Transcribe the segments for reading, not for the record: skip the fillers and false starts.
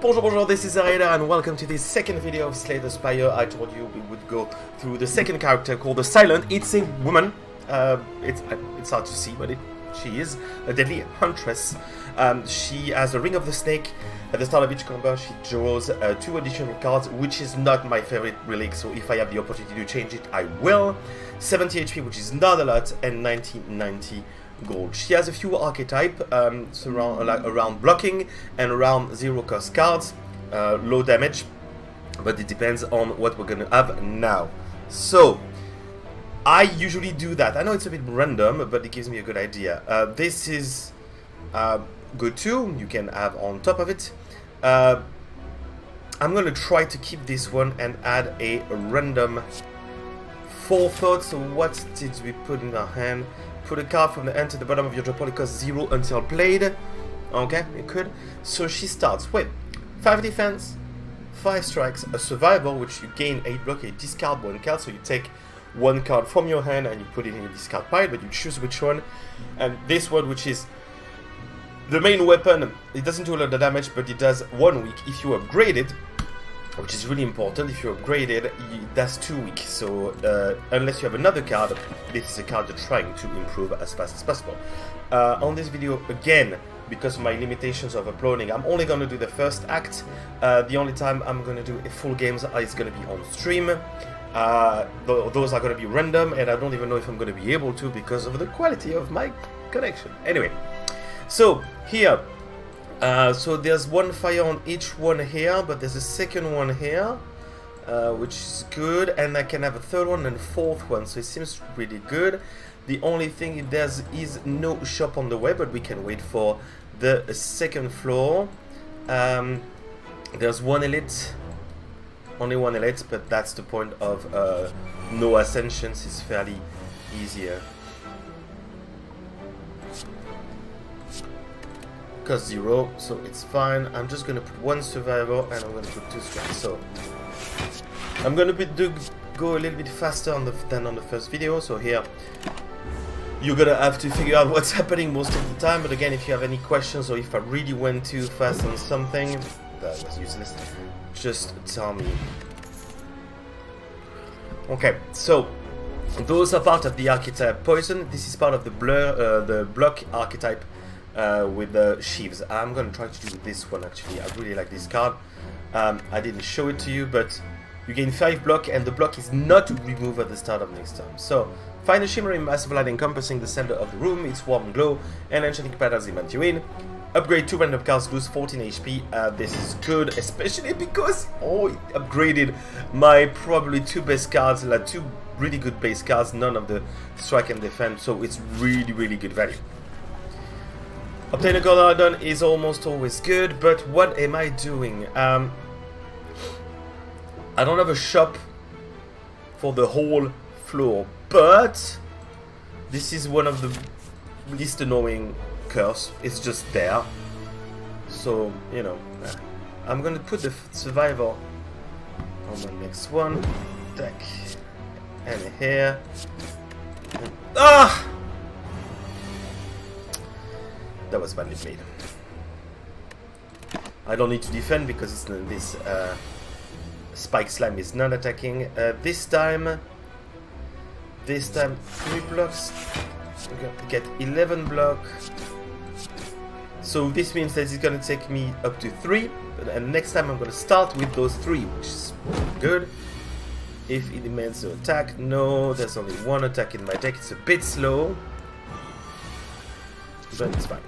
Bonjour, this is ZeRaider and welcome to this second video of Slay the Spire. I told you we would go through the second character called the Silent. It's a woman. It's hard to see, but she is a deadly huntress. She has a Ring of the Snake. At the start of each combat, she draws 2 additional cards, which is not my favorite relic, so if I have the opportunity to change it, I will. 70 HP, which is not a lot, and 90 gold. She has a few archetypes around blocking and around 0 cost cards, low damage, but it depends on what we're gonna have now. So I usually do that. I know it's a bit random, but it gives me a good idea. This is good too. You can have on top of it. I'm gonna try to keep this one and add a random forethought. So what did we put in our hand? Put a card from the end to the bottom of your draw pool. It costs 0 until played. Okay, you could. So she starts with 5 defense, 5 strikes, a survival, which you gain 8 block, you discard 1 card. So you take 1 card from your hand and you put it in your discard pile, but you choose which one. And this one, which is the main weapon, it doesn't do a lot of damage, but it does 1 week if you upgrade it, which is really important. If you upgrade it, it does 2 weeks. So unless you have another card, this is a card you're trying to improve as fast as possible. On this video, again, because of my limitations of uploading, I'm only going to do the first act. The only time I'm going to do full games is going to be on stream. Those are going to be random, and I don't even know if I'm going to be able to because of the quality of my connection. Anyway, so here, so there's 1 fire on each one here, but there's a second one here, which is good, and I can have a third one and a 4th one, so it seems really good. The only thing it does is no shop on the way, but we can wait for the 2nd floor. There's 1 elite, only 1 elite, but that's the point of no ascensions. It's fairly easier. Cost 0, so it's fine. I'm just gonna put 1 survivor and I'm gonna put 2 strikes. So I'm gonna go a little bit faster than on the first video. So here you're gonna have to figure out what's happening most of the time. But again, if you have any questions or if I really went too fast on something that was useless, just tell me. Okay, so those are part of the archetype poison. This is part of the block archetype. With the sheaves. I'm gonna try to do this one actually. I really like this card. I didn't show it to you, but you gain 5 block and the block is not removed at the start of next turn. So find a shimmering massive light encompassing the center of the room, its warm and glow, and enchanting patterns invent you in. Upgrade 2 random cards, lose 14 HP. This is good, especially because it upgraded my probably 2 best cards, like 2 really good base cards, none of the strike and defend, so it's really good value. Obtain a gold add-on is almost always good, but what am I doing? I don't have a shop for the whole floor, but this is one of the least annoying curse. It's just there. So, you know, I'm gonna put the survivor on the next one. Deck. And here. And, that was badly played. I don't need to defend because this spike slime is not attacking. This time 3 blocks. We're going to get 11 block. So this means that it's going to take me up to 3. And next time I'm going to start with those 3, which is good. If it demands to attack, no, there's only 1 attack in my deck. It's a bit slow, but it's fine.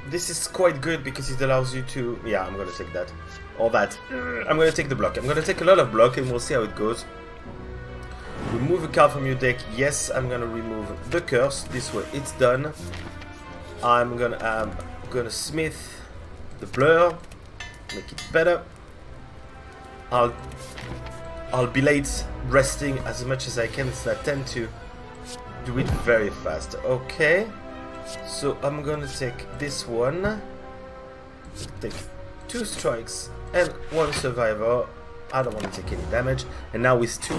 This is quite good because it allows you to... Yeah, I'm gonna take that. Or that. I'm gonna take the block. I'm gonna take a lot of block and we'll see how it goes. Remove a card from your deck. Yes, I'm gonna remove the curse. This way it's done. I'm gonna smith the blur. Make it better. I'll be late resting as much as I can, so I tend to do it very fast. Okay. So I'm gonna take this one, take 2 strikes and 1 survivor. I don't want to take any damage. And now with 2,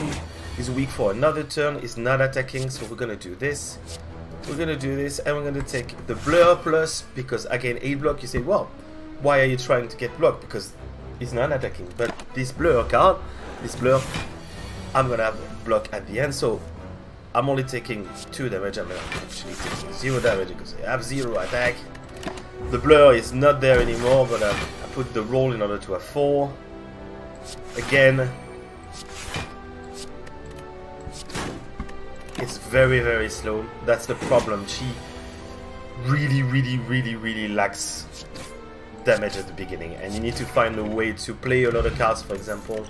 he's weak for another turn, he's not attacking, so we're gonna do this. we're gonna do this, and we're gonna take the blur plus, because again 8 block. You say, well, why are you trying to get blocked? Because he's not attacking. But this blur card, this blur, I'm gonna have block at the end, so I'm only taking 2 damage. I'm actually taking 0 damage because I have 0 attack. The blur is not there anymore, but I put the roll in order to have 4. Again, it's very, very slow. That's the problem. She really lacks damage at the beginning, and you need to find a way to play a lot of cards. For example,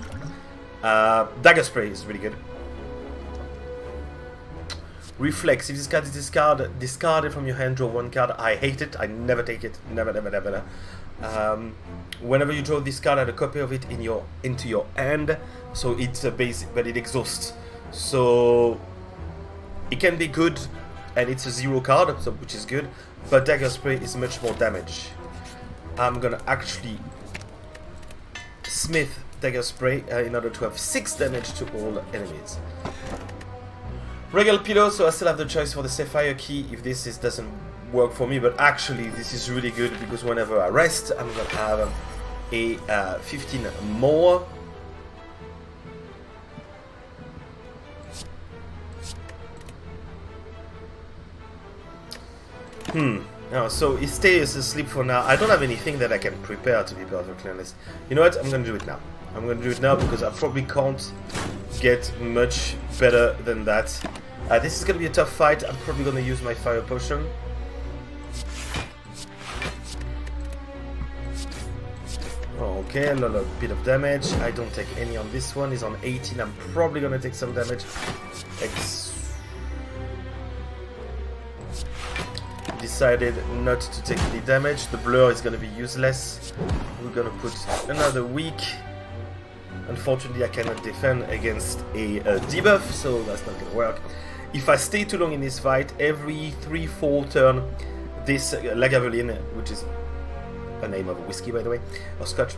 Dagger Spray is really good. Reflex. If this card is discarded from your hand, draw 1 card. I hate it. I never take it. Never. Whenever you draw this card, add a copy of it into your hand. So it's a basic, but it exhausts. So it can be good, and it's a 0 card, so which is good. But Dagger Spray is much more damage. I'm gonna actually Smith Dagger Spray in order to have 6 damage to all enemies. Regal Pillow, so I still have the choice for the Sapphire Key if this doesn't work for me, but actually this is really good because whenever I rest, I'm gonna have a 15 more. No, so he stays asleep for now. I don't have anything that I can prepare, to be perfectly honest. You know what? I'm gonna do it now. I'm gonna do it now because I probably can't get much better than that. This is gonna be a tough fight. I'm probably gonna use my fire potion. Okay, a little bit of damage. I don't take any on this one. He's on 18. I'm probably gonna take some damage. Decided not to take any damage. The blur is gonna be useless. We're gonna put another weak. Unfortunately, I cannot defend against a debuff, so that's not gonna work. If I stay too long in this fight, every 3-4 turn, this Lagavulin, which is a name of a whiskey by the way, or scotch,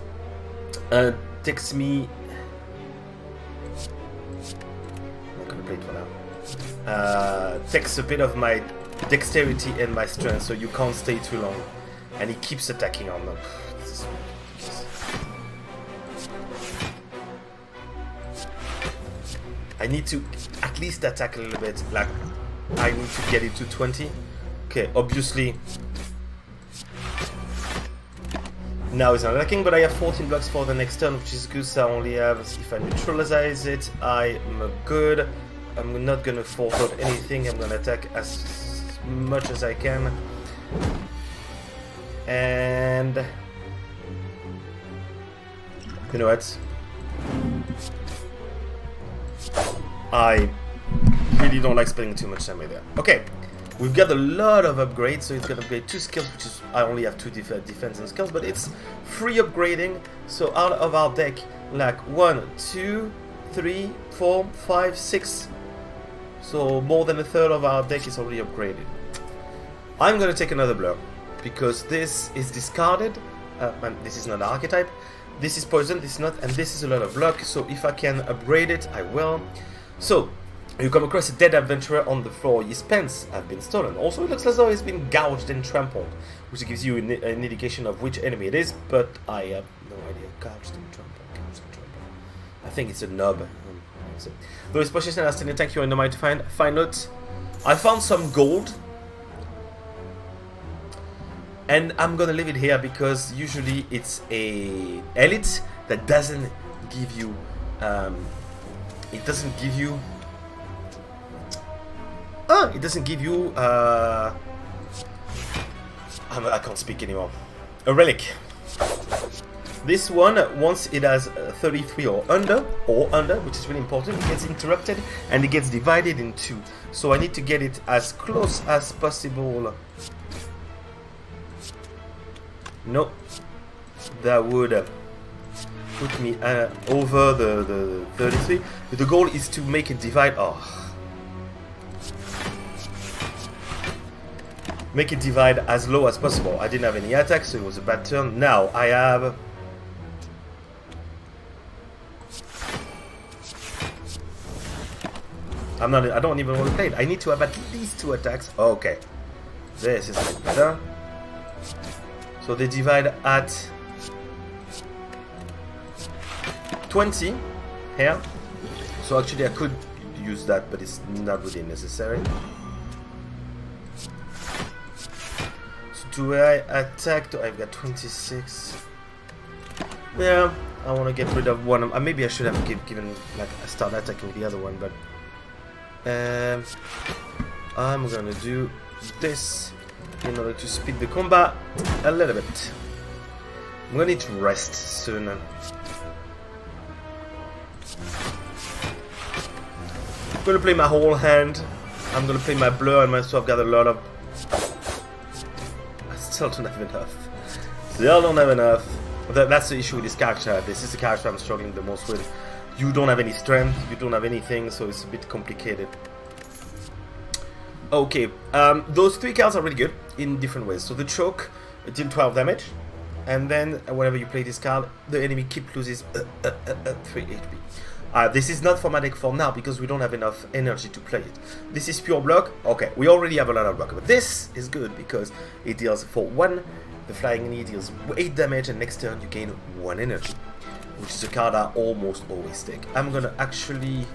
takes me. I'm not gonna play it for now. Takes a bit of my dexterity and my strength, so you can't stay too long, and he keeps attacking on them. This is ridiculous. I need to at least attack a little bit. Like, I need to get it to 20. Okay, obviously now it's not attacking, but I have 14 blocks for the next turn, which is good. So I only have, if I neutralize it, I'm good. I'm not gonna force out anything. I'm gonna attack as much as I can, and you know what? I really don't like spending too much time right there. Okay, we've got a lot of upgrades, so it's gonna upgrade 2 skills, which is I only have 2 defense and skills, but it's free upgrading. So out of our deck, like 1, 2, 3, 4, 5, 6. So more than a third of our deck is already upgraded. I'm gonna take another blur because this is discarded, and this is not an archetype. This is poison, this is not, and this is a lot of luck. So if I can upgrade it, I will. So you come across a dead adventurer on the floor. His pants have been stolen. Also, it looks as though he's been gouged and trampled, which gives you an indication of which enemy it is. But I have no idea. Gouged and trampled. Gouged and trampled. I think it's a nub. Though his possession has 10 attack, you are in the mind to find notes. I found some gold, and I'm gonna leave it here because usually it's a elite that doesn't give you. It doesn't give you. It doesn't give you. I can't speak anymore. A relic. This one, once it has 33 or under, which is really important, it gets interrupted and it gets divided in 2. So I need to get it as close as possible. No, that would put me over the 33. The goal is to make it divide. Make it divide as low as possible. I didn't have any attack, so it was a bad turn. Now I have. I don't even want to play it. I need to have at least 2 attacks. Okay. This is a bit better. So they divide at 20 here. So actually I could use that, but it's not really necessary. So do I attack? I've got 26. Yeah, I want to get rid of one. Maybe I should have given like I start attacking the other one, but I'm gonna do this in order to speed the combat a little bit. I'm gonna need to rest soon. I'm gonna play my whole hand. I'm gonna play my blur, and so I've got a lot of. I still don't have enough. Still don't have enough. That's the issue with this character. This is the character I'm struggling the most with. You don't have any strength, you don't have anything, so it's a bit complicated. Okay, those 3 cards are really good in different ways. So the choke, deal 12 damage, and then whenever you play this card, the enemy keep loses 3 HP. This is not for my deck for now because we don't have enough energy to play it. This is pure block. Okay, we already have a lot of block, but this is good because it deals for 1. The flying knee deals 8 damage, and next turn you gain 1 energy, which is a card I almost always take. I'm gonna actually...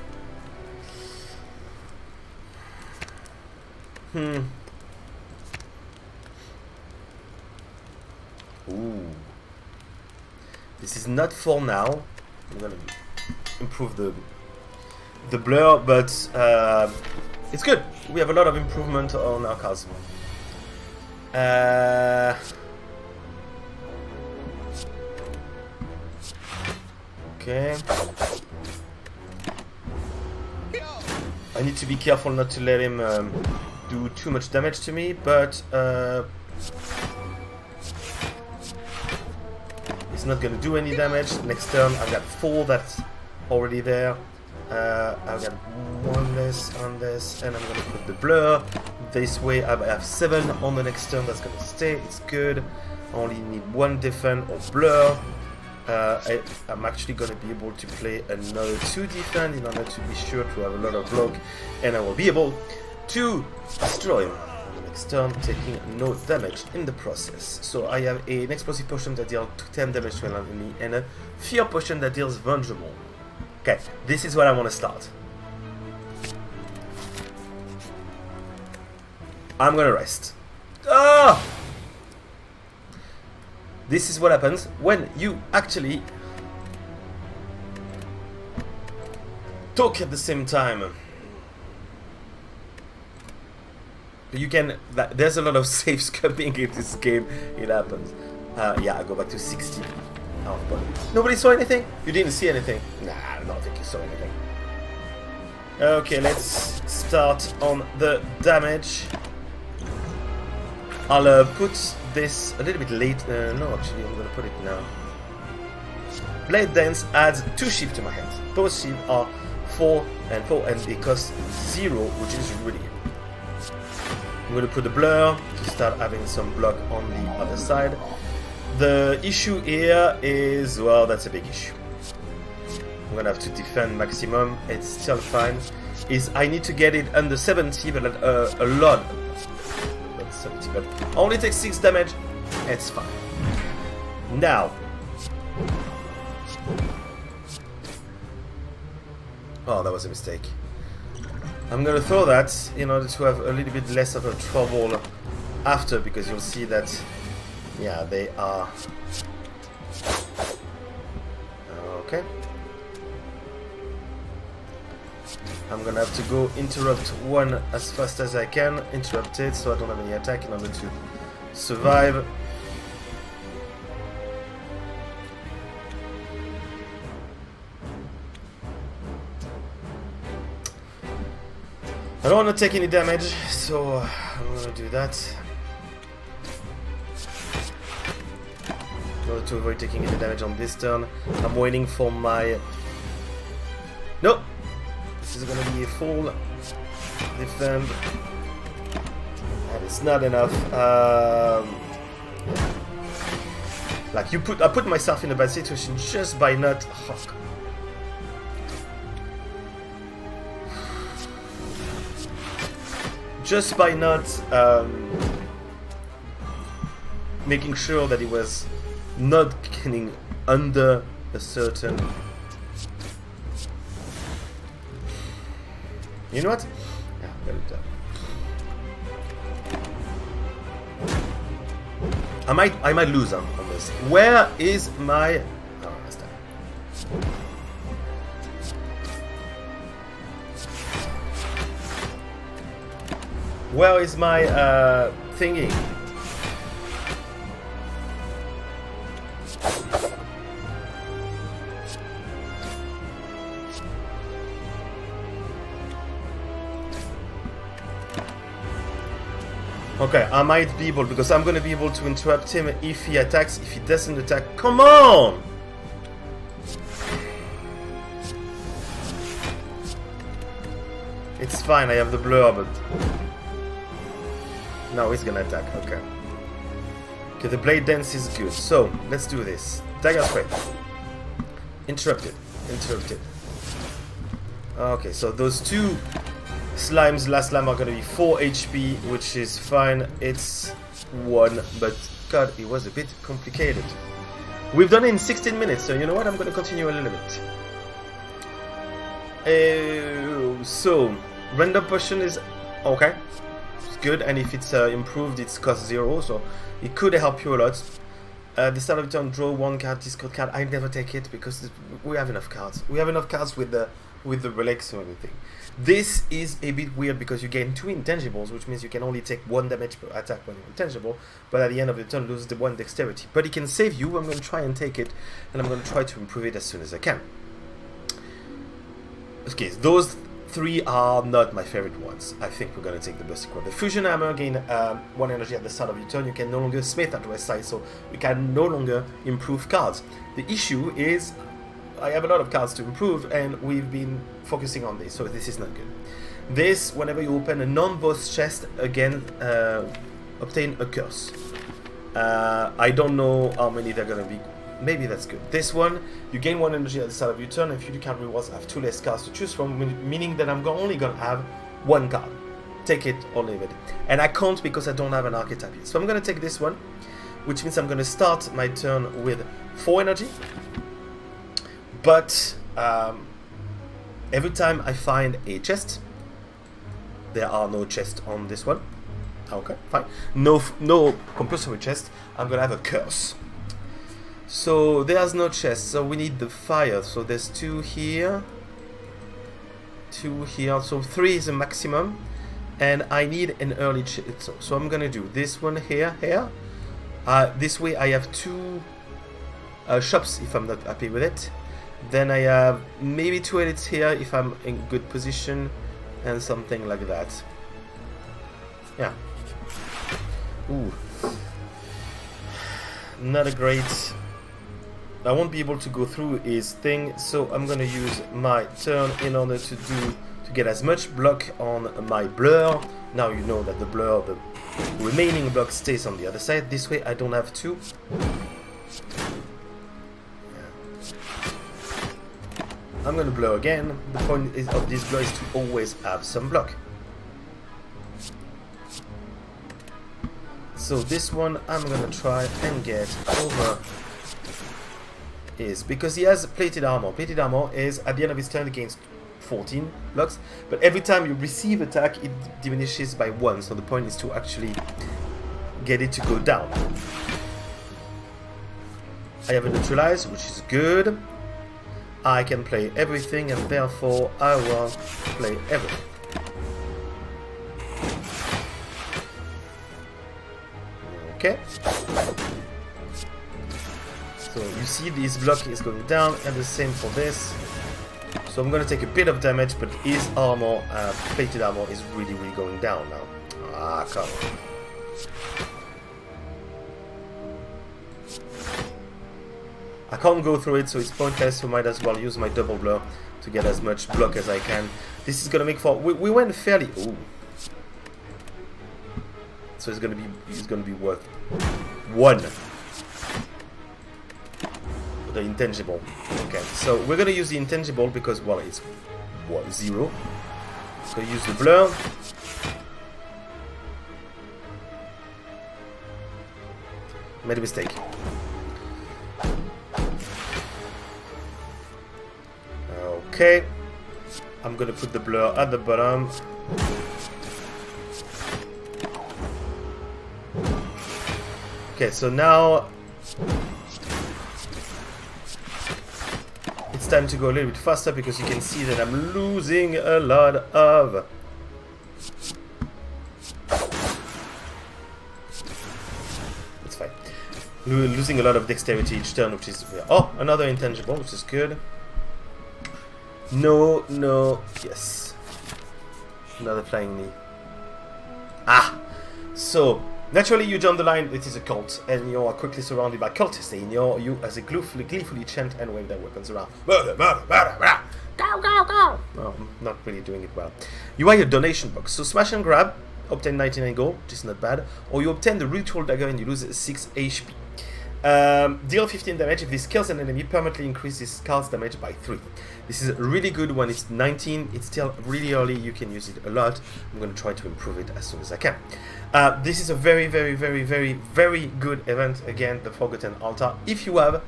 Ooh. This is not for now. I'm gonna improve the blur, but it's good. We have a lot of improvement on our cards. Okay. I need to be careful not to let him do too much damage to me, but it's not gonna do any damage. Next turn I've got 4 that's already there. I've got 1 less on this, and I'm gonna put the blur. This way I have 7 on the next turn. That's gonna stay. It's good. I only need 1 defend or blur. I'm actually going to be able to play another 2 defend in order to be sure to have a lot of block, and I will be able to destroy him on the next turn, taking no damage in the process. So I have an explosive potion that deals 10 damage to an enemy and a fear potion that deals Bonjour. Okay, this is where I want to start. I'm going to rest. Ah! This is what happens when you actually talk at the same time. You can. There's a lot of saves coming in this game. It happens. Yeah, I go back to 60. Oh, but nobody saw anything? You didn't see anything? Nah, I don't think you saw anything. Okay, let's start on the damage. I'll put this a little bit late. No, actually, I'm gonna put it now. Blade Dance adds 2 shields to my hands. Those shields are 4 and 4, and they cost 0, which is really good. I'm gonna put the blur to start having some block on the other side. The issue here is, well, that's a big issue. I'm gonna have to defend maximum. It's still fine. Is I need to get it under 70, but a lot. 70, but only takes 6 damage. It's fine. Now, oh, that was a mistake. I'm gonna throw that in order to have a little bit less of a trouble after, because you'll see that, yeah, they are okay. I'm gonna have to go interrupt 1 as fast as I can, interrupt it so I don't have any attack in order to survive. I don't want to take any damage, so I'm gonna do that. In order to avoid taking any damage on this turn, I'm waiting for my... Nope! This is gonna be a full defend, and it's not enough. Like I put myself in a bad situation just by not. Oh, just by not making sure that it was not getting under a certain... You know what? Yeah, got it done. I might lose on this. Where is my... Oh, that's done. Where is my thingy? Okay, I might be able, because I'm gonna be able to interrupt him if he attacks. If he doesn't attack, come on! It's fine, I have the blur, but... No, he's gonna attack, okay. Okay, the blade dance is good, so, let's do this. Dagger spray. Interrupted. Interrupted. Okay, so those two slimes, last slime, are gonna be 4 HP, which is fine. It's 1, but god, it was a bit complicated. We've done it in 16 minutes, so you know what? I'm gonna continue a little bit. So, random potion is okay. It's good, and if it's improved, it's cost 0, so it could help you a lot. The start of the turn, draw 1 card, discard card. I never take it because we have enough cards. We have enough cards with the relics or anything. This is a bit weird because you gain 2 intangibles, which means you can only take 1 damage per attack when you're intangible, but at the end of the turn lose the 1 dexterity. But it can save you. I'm going to try and take it, and I'm going to try to improve it as soon as I can. Okay, those 3 are not my favorite ones. I think we're going to take the Bursting one. The Fusion Hammer gain 1 energy at the start of your turn. You can no longer smith at west side, so you can no longer improve cards. The issue is I have a lot of cards to improve, and we've been focusing on this, so this is not good. This, whenever you open a non-boss chest, again, obtain a curse. I don't know how many they're going to be. Maybe that's good. This one, you gain 1 energy at the start of your turn, and future card rewards have 2 less cards to choose from, meaning that I'm only going to have 1 card. Take it or leave it. And I can't because I don't have an archetype yet. So I'm going to take this one, which means I'm going to start my turn with 4 energy. But every time I find a chest, there are no chests on this one. Okay, fine. No compulsory chest. I'm going to have a curse. So there's no chest, so we need the fire. So there's 2 here, 2 here, so 3 is the maximum, and I need an early chest. So I'm gonna do this one here. This way I have 2 shops if I'm not happy with it. Then I have maybe 2 edits here if I'm in good position, and something like that. Yeah. Ooh. Not a great... I won't be able to go through his thing, so I'm gonna use my turn in order to get as much block on my blur. Now you know that the blur, the remaining block, stays on the other side. This way I don't have to. I'm gonna blur again. The point of this blur is to always have some block. So this one I'm gonna try and get over. Is because he has plated armor. Plated armor is at the end of his turn against 14 blocks, but every time you receive attack it diminishes by 1, so the point is to actually get it to go down. I have a neutralize, which is good. I can play everything, and therefore I will play everything. Okay. So you see this block is going down, and the same for this. So I'm going to take a bit of damage, but his armor, plated armor, is really going down now. Ah, come on. I can't go through it, so it's pointless, so might as well use my double blur to get as much block as I can. This is going to make for... We went fairly... Ooh. So it's going to be worth 1. The intangible. Okay, so we're gonna use the intangible because, well, it's what, 0. So use the blur. Made a mistake. Okay. I'm gonna put the blur at the bottom. Okay, so now it's time to go a little bit faster because you can see that I'm losing a lot of losing a lot of dexterity each turn, which is... Oh, another intangible, which is good. No, no, yes. Another flying knee. Ah! So, naturally you join the line, it is a cult, and you are quickly surrounded by cultists, and you as a gleefully chant and wave their weapons around. Murder, murder, murder, murder! Go, go, go! No, I'm not really doing it well. You are your donation box, so smash and grab, obtain 99 gold, which is not bad, or you obtain the ritual dagger and you lose 6 HP. Deal 15 damage. If this kills an enemy, permanently increase this card's damage by 3. This is really good when it's 19. It's still really early. You can use it a lot. I'm going to try to improve it as soon as I can. This is a very, very, very, very, very good event. Again, the Forgotten Altar. If you have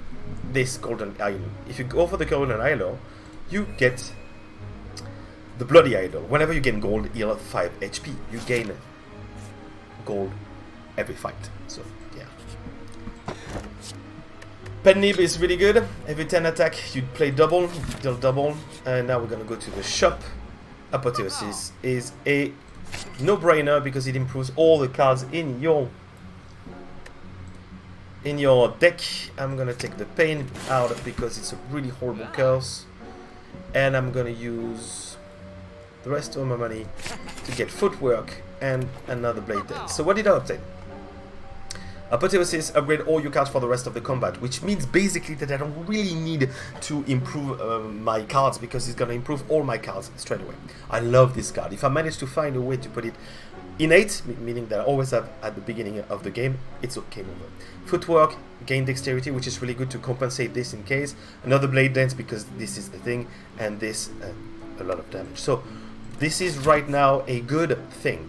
this Golden Idol, if you go for the Golden Idol, you get the Bloody Idol. Whenever you gain gold, heal 5 HP. You gain gold every fight. So, yeah. Pen Nib is really good. Every 10 attack you play double, deal double. And now we're gonna go to the shop. Apotheosis is a no-brainer because it improves all the cards in your deck. I'm gonna take the pain out because it's a really horrible curse. And I'm gonna use the rest of my money to get footwork and another blade dance. So what did I obtain? Apotheosis, upgrade all your cards for the rest of the combat, which means basically that I don't really need to improve my cards because it's going to improve all my cards straight away. I love this card. If I manage to find a way to put it innate, meaning that I always have at the beginning of the game, it's okay over. Footwork, gain dexterity, which is really good to compensate this in case. Another blade dance because this is the thing, and this a lot of damage. So this is right now a good thing.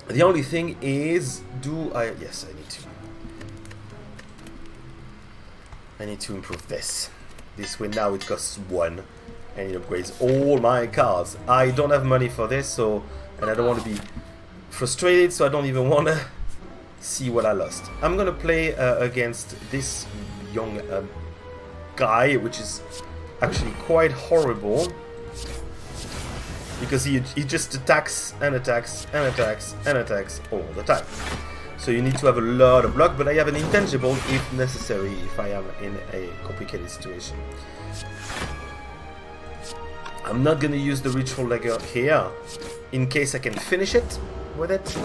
The only thing is, yes, I need to improve this. This way now it costs 1, and it upgrades all my cards. I don't have money for this, and I don't want to be frustrated, so I don't even want to see what I lost. I'm gonna play against this young guy, which is actually quite horrible. Because he just attacks and attacks and attacks and attacks all the time. So you need to have a lot of block, but I have an intangible if necessary, if I am in a complicated situation. I'm not going to use the ritual dagger here, in case I can finish it with it.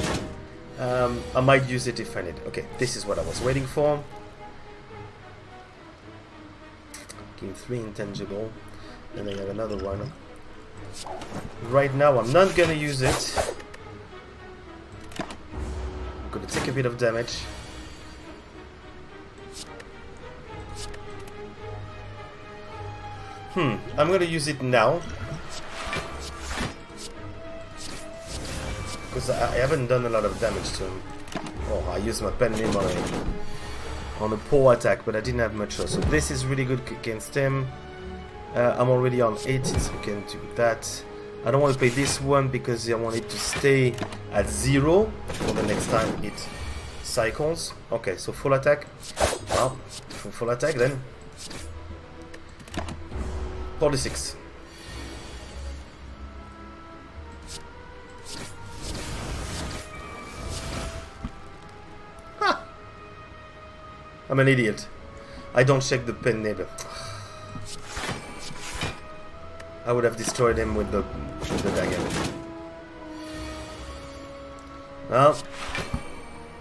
I might use it if I need it. Okay, this is what I was waiting for. Gain 3 intangible, and I have another one. Right now I'm not gonna use it. I'm gonna take a bit of damage. I'm gonna use it now because I haven't done a lot of damage to him. Oh, I used my pen name on a poor attack, but I didn't have much. So this is really good against him. I'm already on 18, so we can do that. I don't want to play this one because I want it to stay at 0 for the next time it cycles. Okay, so full attack. Well, full attack then. 46. Ha! I'm an idiot. I don't check the pen neighbor. I would have destroyed him with the dagger. Well,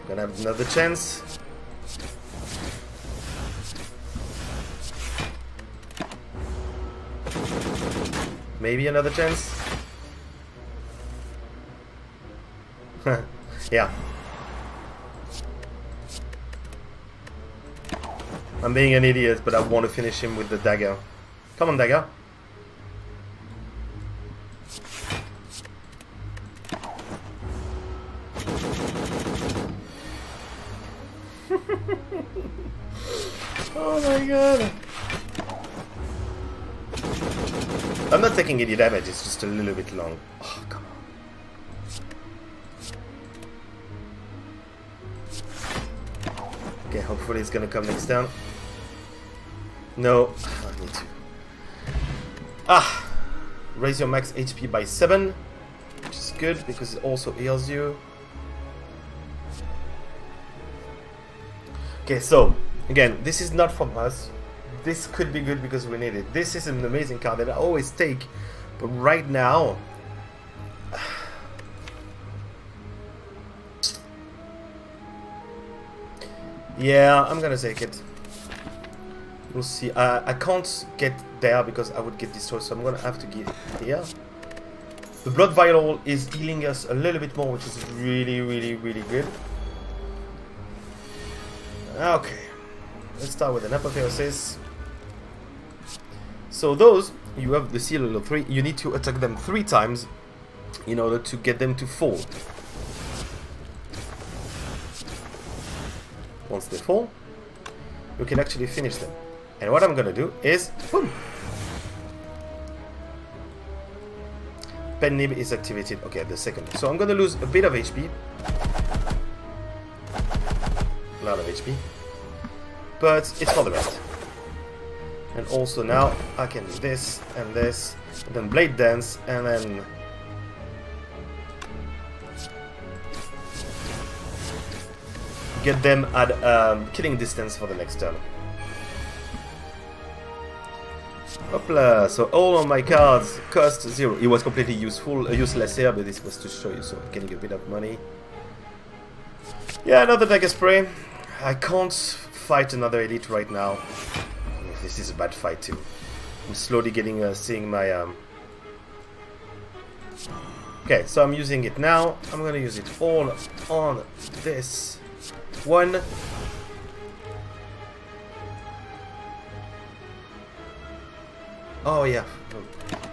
gonna have another chance. Maybe another chance. Yeah. I'm being an idiot, but I want to finish him with the dagger. Come on, dagger. Oh my god. I'm not taking any damage, it's just a little bit long. Oh, come on. Okay, hopefully it's gonna come next turn. No, I need to. Raise your max HP by 7, which is good because it also heals you. Okay, so again, this is not from us. This could be good because we need it. This is an amazing card that I always take, but right now, yeah, I'm gonna take it. We'll see. I can't get there because I would get destroyed, so I'm gonna have to get here. The blood vial is healing us a little bit more, which is really, really, really good. Okay, let's start with an apotheosis. So those, you have the seal level 3, you need to attack them 3 times in order to get them to fall. Once they fall, you can actually finish them. And what I'm gonna do is, boom! Pen nib is activated, okay, the second. So I'm gonna lose a bit of HP. A lot of HP. But it's for the best. And also now I can do this, and then blade dance, and then get them at killing distance for the next turn. Hopla, so all of my cards cost 0. It was completely useless here, but this was to show you, so I'm getting a bit of money. Yeah, another dagger spray. I can't fight another elite right now. This is a bad fight too. I'm slowly getting seeing my Okay, so I'm using it now. I'm gonna use it all on this one. Oh yeah,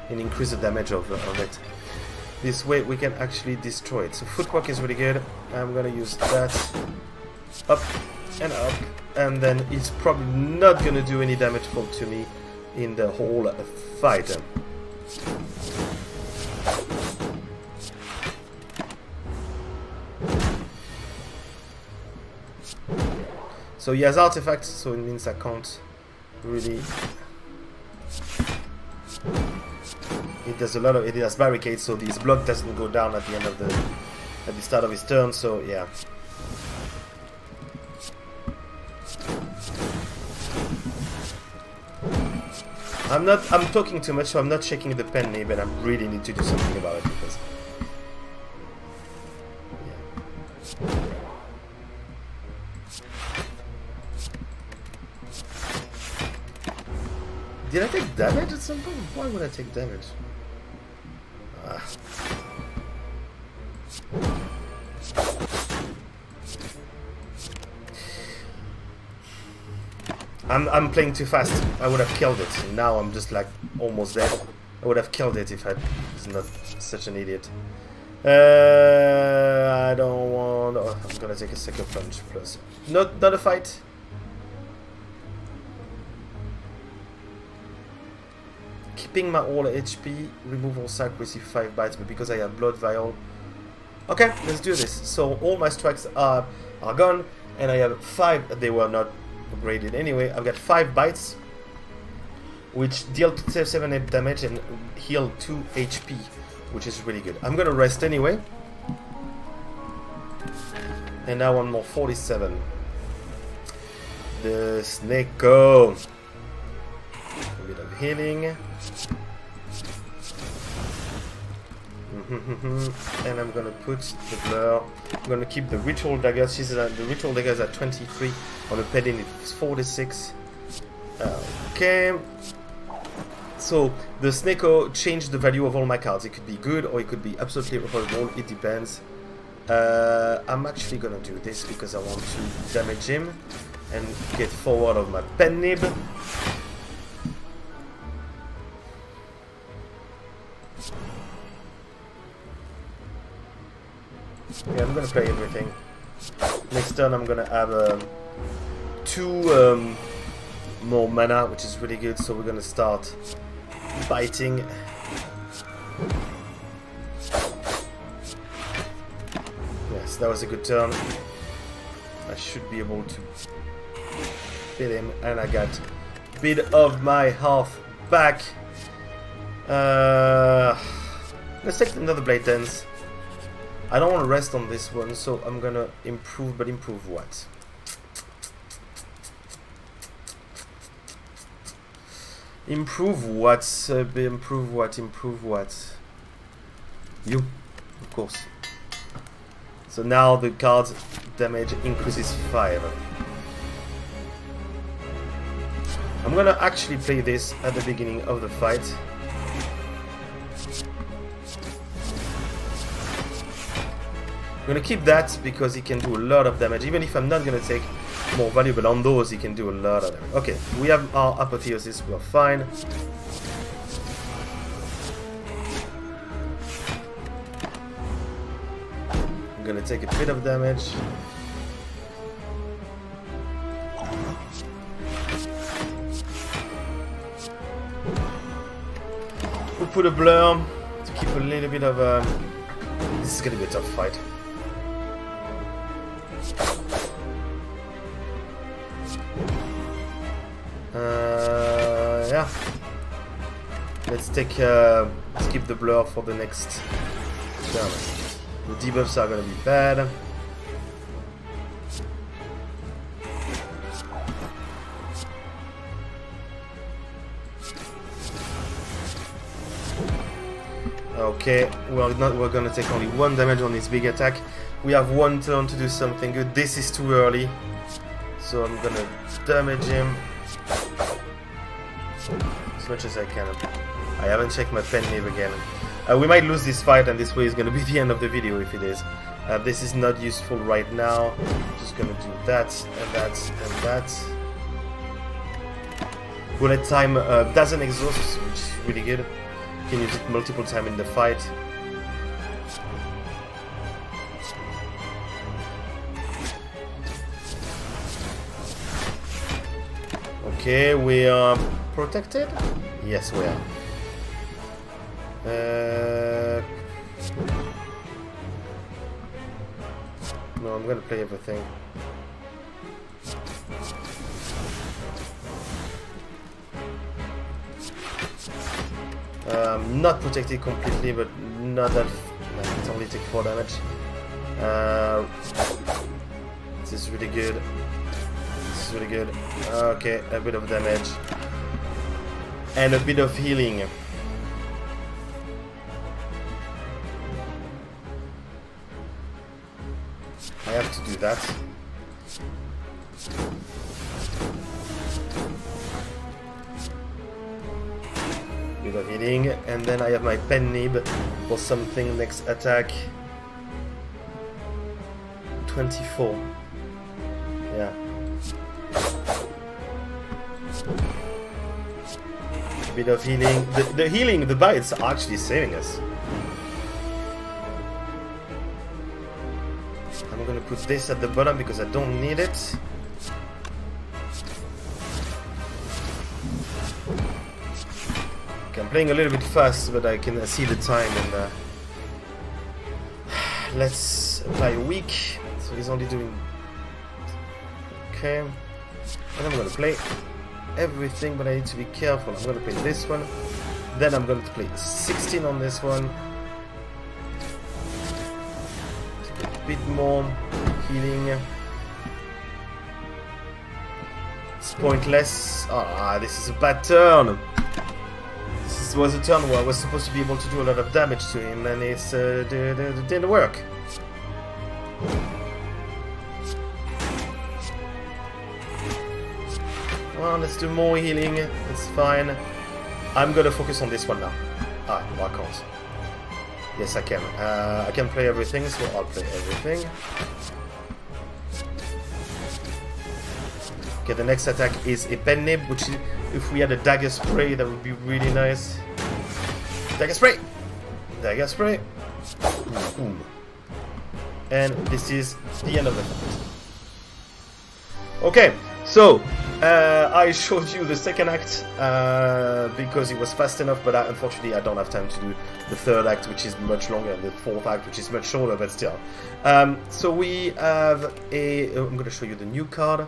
and increase the damage of it. This way we can actually destroy it. So footwork is really good. I'm gonna use that up, and then it's probably not gonna do any damage to me in the whole fight. So he has artifacts, so it means I can't really. It does a lot of. It has barricades, so his block doesn't go down at the end of at the start of his turn. So yeah. I'm talking too much, so I'm not shaking the pen nib, and I really need to do something about it because. Yeah. Did I take damage at some point? Why would I take damage? I'm playing too fast. I would have killed it. And now I'm just like almost there. I would have killed it if I was not such an idiot. I don't want. Oh, I'm gonna take a second punch plus. Not a fight. Keeping my all HP, remove all sack, receive 5 bites, but because I have blood vial. Okay, let's do this. So all my strikes are gone, and I have 5. They were not upgraded anyway. I've got 5 bites, which deal 7 damage and heal 2 HP, which is really good. I'm gonna rest anyway. And now I'm more 47. The Snake-O. A bit of healing. And I'm gonna put the blur. I'm gonna keep the ritual dagger. The ritual dagger is at 23. On the pending it's 46. Okay. So the Snake-O changed the value of all my cards. It could be good or it could be absolutely horrible. It depends. I'm actually gonna do this because I want to damage him and get forward of my pen nib. Yeah, I'm gonna play everything. Next turn I'm gonna have 2 more mana, which is really good, so we're gonna start biting. Yes, that was a good turn. I should be able to hit him, and I got a bit of my health back. Let's take another blade dance. I don't want to rest on this one, so I'm gonna improve, but improve what? Improve what? Improve what? Improve what? You, of course. So now the card's damage increases 5. I'm gonna actually play this at the beginning of the fight. I'm gonna keep that because he can do a lot of damage. Even if I'm not gonna take more valuable on those, he can do a lot of damage. Okay, we have our apotheosis, we're fine. I'm gonna take a bit of damage. We'll put a blur to keep a little bit of this is gonna be a tough fight. Yeah. Let's take let's keep the blur for the next turn. The debuffs are gonna be bad. Okay, we're gonna take only 1 damage on this big attack. We have 1 turn to do something good. This is too early, so I'm gonna damage him as much as I can. I haven't checked my pen nib again. We might lose this fight, and this way is gonna be the end of the video if it is. This is not useful right now. Just gonna do that and that and that. Bullet time doesn't exhaust, which is really good. You can use it multiple times in the fight. Okay, we are protected? Yes, we are. No, I'm gonna play everything. Not protected completely, but not that. It's only take 4 damage. This is really good. This is really good. Okay, a bit of damage and a bit of healing. I have to do that. Bit of healing, and then I have my pen nib for something next attack. 24. Yeah. Bit of healing. The healing, the bites are actually saving us. I'm gonna put this at the bottom because I don't need it. Okay, I'm playing a little bit fast, but I can see the time. And let's apply a weak. So he's only doing. Okay, and I'm gonna play everything, but I need to be careful. I'm gonna play this one, then I'm going to play 16 on this one. A bit more healing. It's pointless. Ah, this is a bad turn. This was a turn where I was supposed to be able to do a lot of damage to him, and it didn't work. Well, let's do more healing. It's fine. I'm gonna focus on this one now. Ah, no, I can't. Yes, I can. I can play everything, so I'll play everything. Okay, the next attack is a pen nib, which if we had a dagger spray, that would be really nice. Dagger spray! Dagger spray! Boom. And this is the end of the fight. Okay, so I showed you the second act because it was fast enough, but unfortunately I don't have time to do the third act, which is much longer, and the fourth act, which is much shorter, but still. So we have I'm going to show you the new card.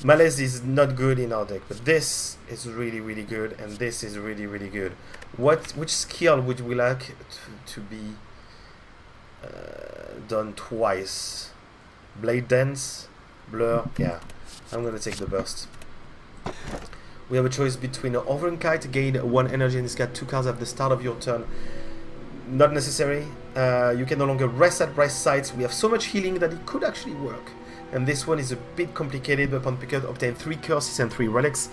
Malaise is not good in our deck, but this is really, really good, and this is really, really good. Which skill would we like to be done twice? Blade Dance? Blur? Yeah. I'm gonna take the burst. We have a choice between Overrun Kite, gain 1 energy and discard 2 cards at the start of your turn. Not necessary. You can no longer rest at rest sites. We have so much healing that it could actually work. And this one is a bit complicated, but upon pickup, obtain 3 curses and 3 relics.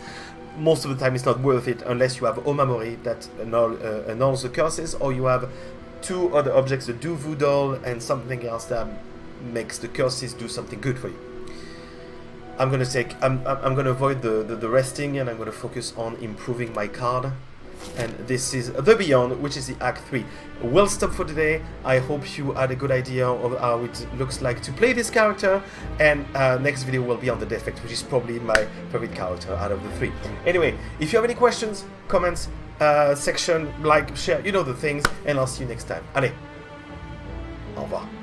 Most of the time it's not worth it unless you have Omamori that annuls the curses, or you have 2 other objects, the Duvu doll and something else that makes the curses do something good for you. I'm gonna avoid the resting, and I'm gonna focus on improving my card. And this is the Beyond, which is the Act 3. We'll stop for today. I hope you had a good idea of how it looks like to play this character, and next video will be on the Defect, which is probably my favorite character out of the 3. Anyway, if you have any questions, comments, section, like, share, you know the things, and I'll see you next time. Allez, au revoir.